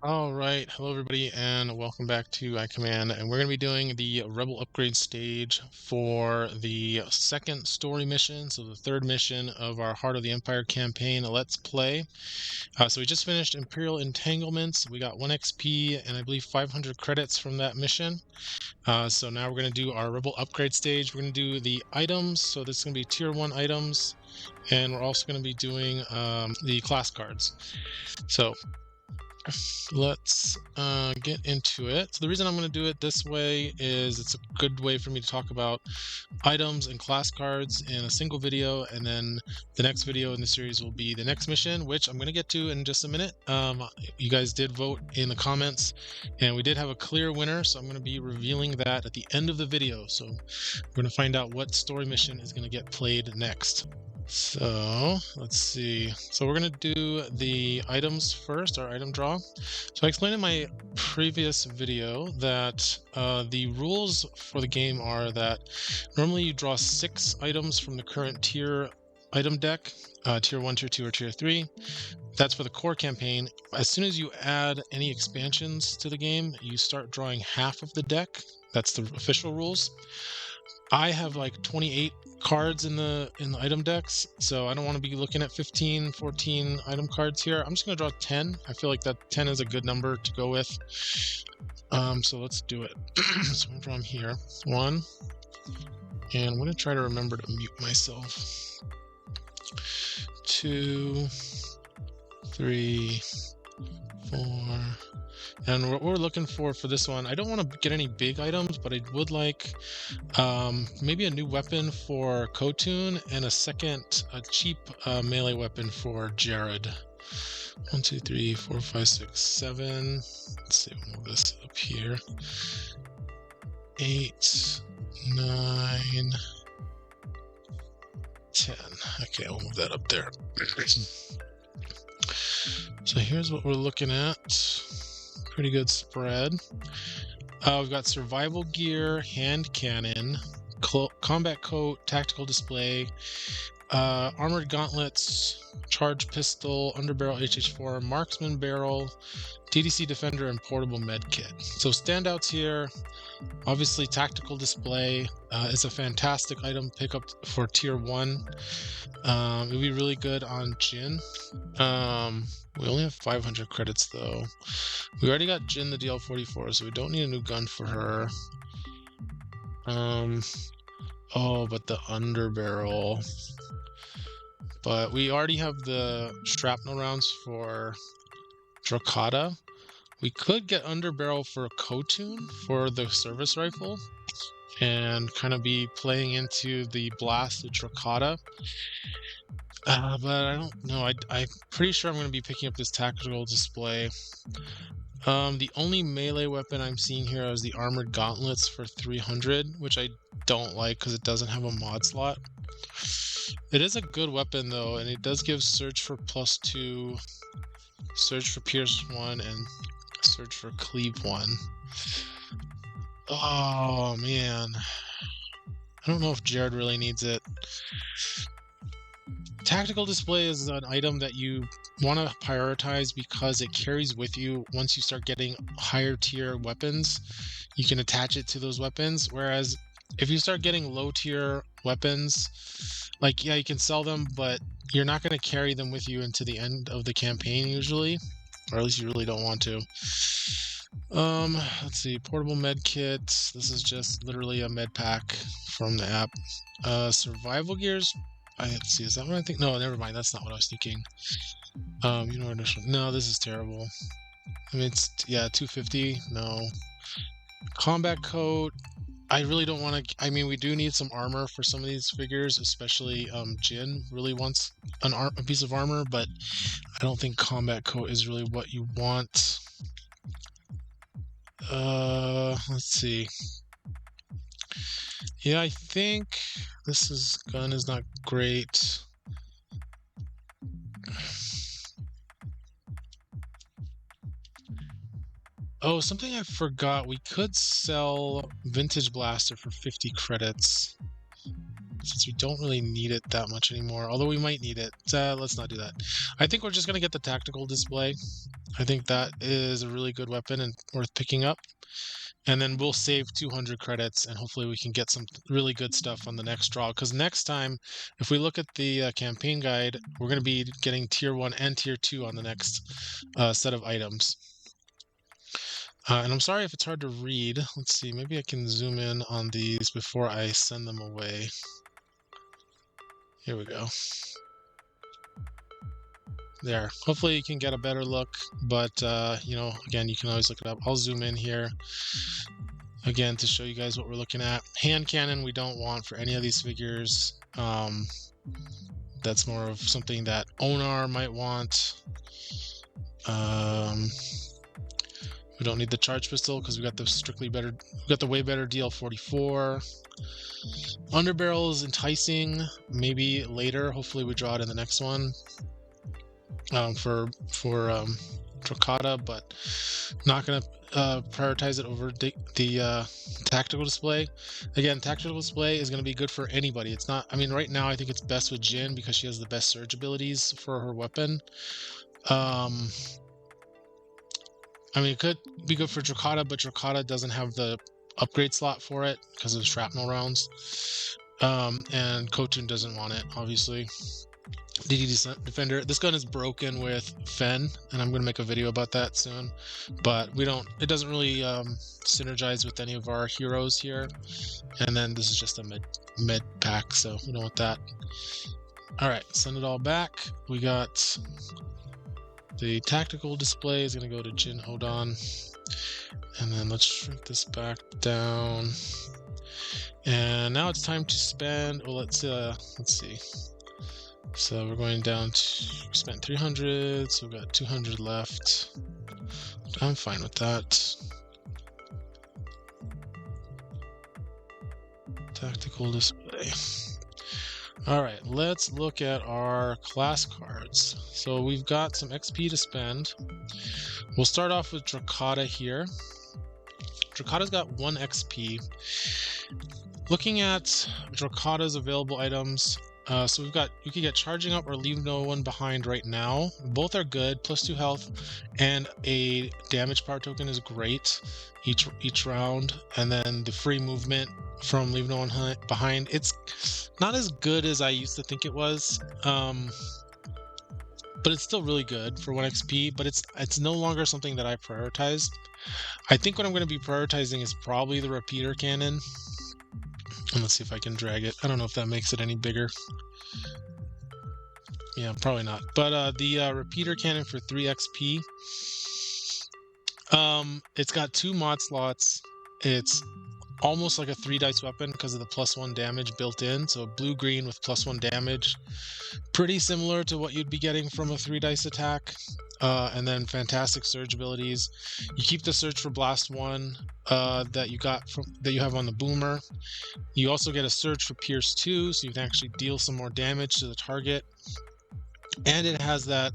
All right, hello everybody, and welcome back to iCommand. And we're going to be doing the Rebel upgrade stage for the second story mission, so the third mission of our Heart of the Empire campaign. Let's play. So we just finished Imperial Entanglements. We got 1 XP and I believe 500 credits from that mission. So now we're going to do our Rebel upgrade stage. We're going to do the items. So this is going to be tier 1 items, and we're also going to be doing the class cards. So let's get into it. So the reason I'm going to do it this way is it's a good way for me to talk about items and class cards in a single video, and then the next video in the series will be the next mission, which I'm going to get to in just a minute. You guys did vote in the comments, and we did have a clear winner, so I'm going to be revealing that at the end of the video. So we're going to find out what story mission is going to get played next. So let's see. So we're going to do the items first, our item draw. So I explained in my previous video that the rules for the game are that normally you draw 6 items from the current tier item deck, tier 1, tier 2, or tier 3. That's for the core campaign. As soon as you add any expansions to the game, you start drawing half of the deck. That's the official rules. I have like 28 cards in the item decks, so I don't want to be looking at 15, 14 item cards here. I'm just going to draw 10. I feel like that 10 is a good number to go with. So let's do it. So I'm going to draw them here. 1. And I'm going to try to remember to mute myself. 2, 3, 4. And what we're looking for this one, I don't want to get any big items, but I would like maybe a new weapon for Ko-Tun and a cheap melee weapon for Jared. 1, 2, 3, 4, 5, 6, 7. Let's see, we'll move this up here. 8, 9, 10. Okay, we'll move that up there. So here's what we're looking at. Pretty good spread. We've got survival gear, hand cannon, combat coat, tactical display, armored gauntlets, charge pistol, underbarrel HH4, marksman barrel, DDC defender, and portable med kit. So standouts here, obviously tactical display is a fantastic item pickup for tier 1. It would be really good on Jin. We only have 500 credits though. We already got Jin the DL44, so we don't need a new gun for her. Oh, but the underbarrel. But we already have the shrapnel rounds for Drakata. We could get underbarrel for Ko-Tun for the service rifle and kind of be playing into the blast of Drakata. But I don't know. I'm pretty sure I'm going to be picking up this tactical display. The only melee weapon I'm seeing here is the armored gauntlets for 300, which I don't like because it doesn't have a mod slot. It is a good weapon though, and it does give surge for +2, surge for pierce 1, and surge for cleave 1. Oh man, I don't know if Jared really needs it. Tactical display is an item that you want to prioritize because it carries with you once you start getting higher tier weapons. You can attach it to those weapons, whereas if you start getting low tier weapons, like, yeah, you can sell them, but you're not going to carry them with you into the end of the campaign usually, or at least you really don't want to. Let's see, portable med kit. This is just literally a med pack from the app. Survival gears. Let's see, is that what I think? No, never mind. That's not what I was thinking. No, this is terrible. I mean, it's, yeah, 250. No. Combat coat. I really don't want to. I mean, we do need some armor for some of these figures, especially Jin really wants a piece of armor, but I don't think combat coat is really what you want. Let's see. Yeah, I think this gun is not great. Oh, something I forgot. We could sell Vintage Blaster for 50 credits. since we don't really need it that much anymore, although we might need it. Let's not do that. I think we're just going to get the tactical display. I think that is a really good weapon and worth picking up. And then we'll save 200 credits, and hopefully we can get some really good stuff on the next draw. Because next time, if we look at the campaign guide, we're going to be getting Tier 1 and Tier 2 on the next set of items. And I'm sorry if it's hard to read. Let's see, maybe I can zoom in on these before I send them away. Here we go. There. Hopefully you can get a better look, but you know, again, you can always look it up. I'll zoom in here again to show you guys what we're looking at. Hand cannon we don't want for any of these figures. That's more of something that Onar might want. We don't need the charge pistol because we got the way better DL44. Underbarrel is enticing. Maybe later. Hopefully we draw it in the next one. For Dracata, but not going to prioritize it over the tactical display. Again, tactical display is going to be good for anybody. It's not, I mean, right now I think it's best with Jin because she has the best surge abilities for her weapon. I mean, it could be good for Dracata, but Dracata doesn't have the upgrade slot for it because of the shrapnel rounds. And Ko-Tun doesn't want it, obviously. DD Defender. This gun is broken with Fen, and I'm going to make a video about that soon. But it doesn't really synergize with any of our heroes here. And then this is just a med pack, so we don't want that. Alright, send it all back. We got the tactical display is going to go to Jin Hodon. And then let's shrink this back down. And now it's time to spend, well, let's see. So we're going down to, we spent 300, so we've got 200 left. I'm fine with that. Tactical display. Alright, let's look at our class cards. So we've got some XP to spend. We'll start off with Dracata here. Dracata's got 1 XP. Looking at Dracata's available items, so you can get Charging Up or Leave No One Behind right now. Both are good, +2 health, and a damage power token is great each round. And then the free movement from Leave No One Behind. It's not as good as I used to think it was, but it's still really good for 1 XP. But it's no longer something that I prioritize. I think what I'm going to be prioritizing is probably the repeater cannon. And let's see if I can drag it. I don't know if that makes it any bigger. Yeah, probably not. But the repeater cannon for 3 XP. It's got 2 mod slots. It's almost like a 3-dice weapon because of the +1 damage built in. So blue-green with +1 damage. Pretty similar to what you'd be getting from a 3-dice attack. And then fantastic surge abilities. You keep the surge for Blast 1 that you have on the Boomer. You also get a surge for Pierce 2, so you can actually deal some more damage to the target. And it has that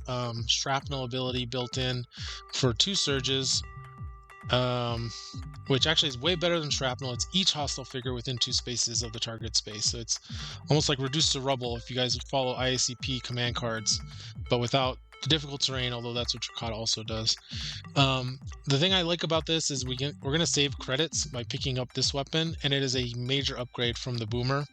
shrapnel ability built in for 2 surges, which actually is way better than shrapnel. It's each hostile figure within 2 spaces of the target space. So it's almost like reduced to rubble if you guys follow IACP command cards, but without the difficult terrain, although that's what Dracata also does. The thing I like about this is we're going to save credits by picking up this weapon, and it is a major upgrade from the Boomer.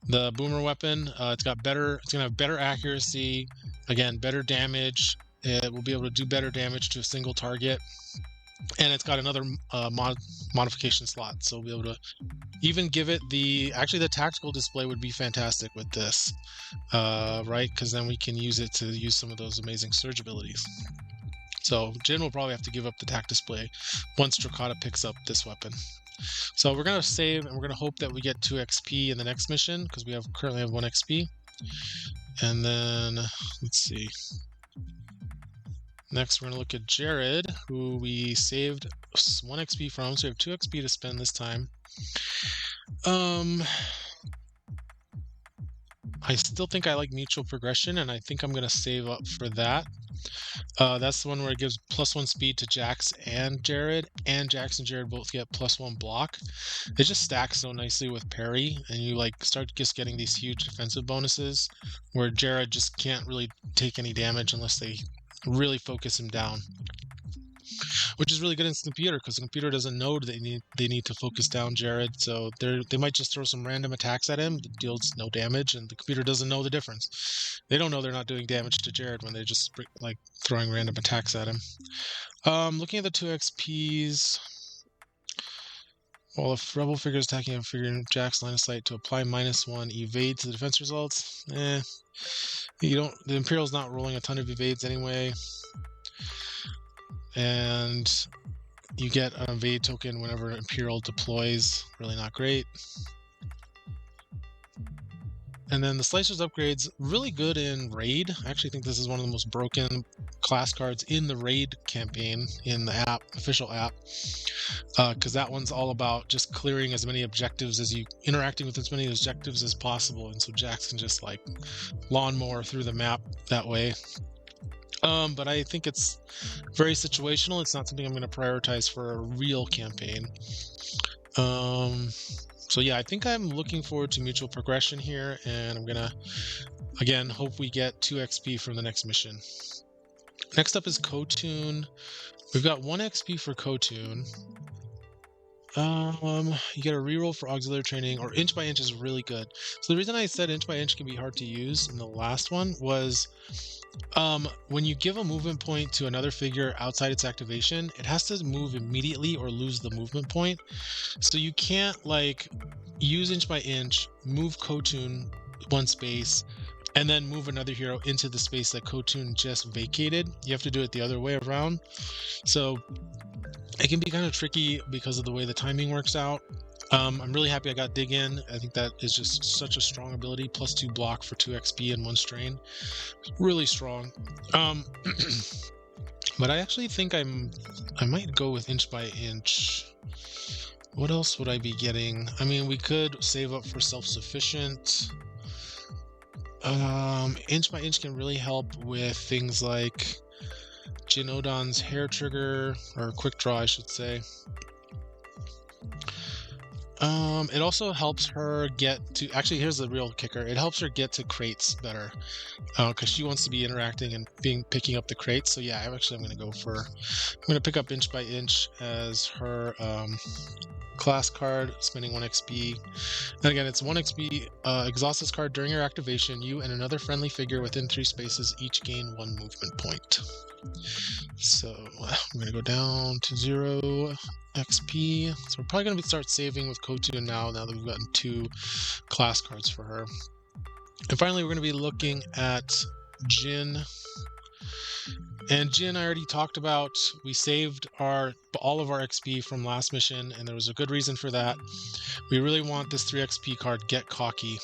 The Boomer weapon, it's going to have better accuracy, again, better damage. It will be able to do better damage to a single target. And it's got another modification slot, so we'll be able to even give it the tactical display would be fantastic with this, right? Because then we can use it to use some of those amazing surge abilities. So Jin will probably have to give up the tac display once Dracata picks up this weapon. So we're going to save, and we're going to hope that we get 2 XP in the next mission, because we currently have 1 XP. And then, let's see. Next, we're going to look at Jared, who we saved 1 XP from, so we have 2 XP to spend this time. I still think I like mutual progression, and I think I'm going to save up for that. That's the one where it gives +1 speed to Jax and Jared, and Jax and Jared both get +1 block. It just stacks so nicely with parry, and you like start just getting these huge defensive bonuses where Jared just can't really take any damage unless they really focus him down, which is really good in the computer because the computer doesn't know they need to focus down Jared, so they might just throw some random attacks at him that deals no damage, and the computer doesn't know the difference. They don't know they're not doing damage to Jared when they're just like throwing random attacks at him. Looking at the 2 XPs, while a rebel figure is attacking a figure in Jack's line of sight to apply -1 evade to the defense results. You don't. The Imperial's not rolling a ton of evades anyway, and you get an evade token whenever Imperial deploys. Really not great. And then the Slicer's upgrade's really good in Raid. I actually think this is one of the most broken class cards in the Raid campaign in the app, official app, because that one's all about just clearing as many objectives as you, interacting with as many objectives as possible, and so Jax can just like lawnmower through the map that way. But I think it's very situational. It's not something I'm going to prioritize for a real campaign. So yeah, I think I'm looking forward to mutual progression here, and I'm gonna, again, hope we get 2 XP from the next mission. Next up is Ko-Tun. We've got 1 XP for Ko-Tun. You get a reroll for auxiliary training, or inch by inch is really good. So the reason I said inch by inch can be hard to use in the last one was when you give a movement point to another figure outside its activation, it has to move immediately or lose the movement point. So you can't like use inch by inch, move Ko-Tun 1 space, and then move another hero into the space that Ko-Tun just vacated. You have to do it the other way around. So it can be kind of tricky because of the way the timing works out. I'm really happy I got Dig In. I think that is just such a strong ability. +2 block for 2 XP and 1 strain. Really strong. But I actually think I might go with inch by inch. What else would I be getting? I mean, we could save up for self-sufficient. Inch by inch can really help with things like Jin Odan's hair trigger, or quick draw, I should say. It also helps her get to, actually, here's the real kicker. It helps her get to crates better, because she wants to be interacting and picking up the crates. So yeah, I'm going to pick up inch by inch as her class card, spending 1 XP. And again, it's 1 XP. Exhaust this card during your activation. You and another friendly figure within 3 spaces each gain 1 movement point. So I'm going to go down to 0 XP. So we're probably going to start saving with Ko-Tun now that we've gotten 2 class cards for her. And finally, we're going to be looking at Jin. And Jin, I already talked about. We saved all of our XP from last mission, and there was a good reason for that. We really want this 3 XP card, Get Cocky.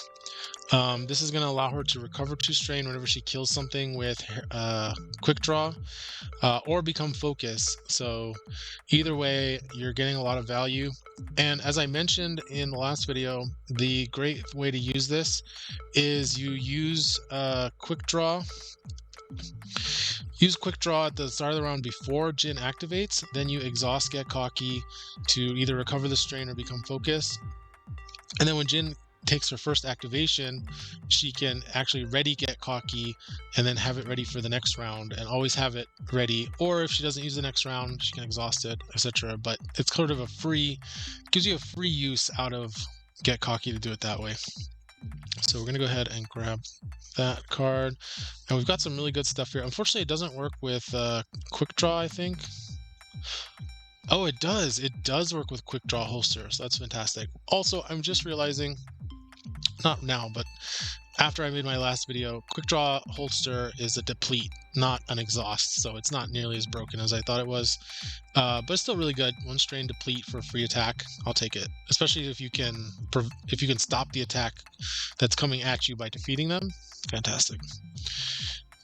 This is going to allow her to recover 2 strain whenever she kills something with quick draw, or become focus. So either way, you're getting a lot of value. And as I mentioned in the last video, the great way to use this is you use quick draw. Use quick draw at the start of the round before Jin activates, then you exhaust Get Cocky to either recover the strain or become focus. And then when Jin takes her first activation, she can actually ready Get Cocky and then have it ready for the next round, and always have it ready. Or if she doesn't use the next round, she can exhaust it, etc. But it's sort of gives you a free use out of Get Cocky to do it that way. So we're going to go ahead and grab that card. And we've got some really good stuff here. Unfortunately, it doesn't work with quick draw, I think. Oh, it does. It does work with quick draw holster, so that's fantastic. Also, I'm just realizing, not now, but after I made my last video, quick draw holster is a deplete, not an exhaust, so it's not nearly as broken as I thought it was. But it's still really good. 1 strain deplete for a free attack. I'll take it, especially if you can stop the attack that's coming at you by defeating them. Fantastic.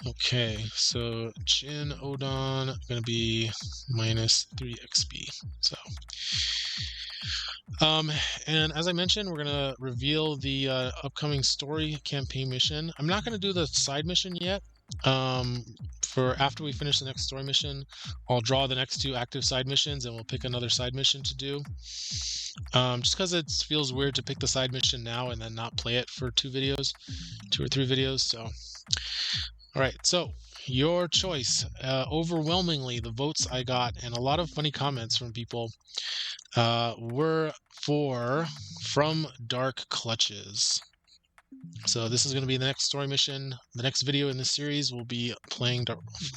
Okay, so Jin Odan going to be -3 XP. So, and as I mentioned, we're going to reveal the upcoming story campaign mission. I'm not going to do the side mission yet. for after we finish the next story mission, I'll draw the next 2 active side missions, and we'll pick another side mission to do. Just because it feels weird to pick the side mission now and then not play it for 2 or 3 videos. So, all right. So your choice. Overwhelmingly, the votes I got, and a lot of funny comments from people, were for From Dark Clutches. So this is going to be the next story mission. The next video in this series will be playing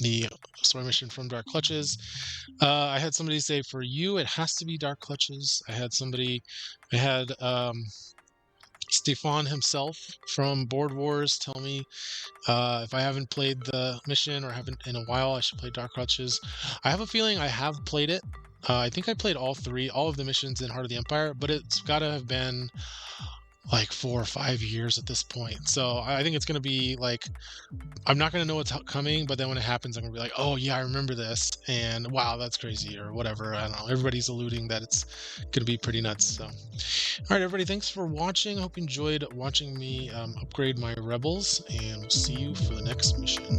the story mission From Dark Clutches. I had somebody say, for you, it has to be Dark Clutches. I had Stefan himself from Board Wars tell me if I haven't played the mission or haven't in a while, I should play Dark Clutches. I have a feeling I have played it. I think I played all of the missions in Heart of the Empire, but it's got to have been like 4 or 5 years at this point. So I think it's going to be like, I'm not going to know what's coming, but then when it happens, I'm going to be like, oh yeah, I remember this, and wow, that's crazy, or whatever. I don't know. Everybody's alluding that it's going to be pretty nuts. So, all right, everybody, thanks for watching. I hope you enjoyed watching me upgrade my rebels, and we'll see you for the next mission.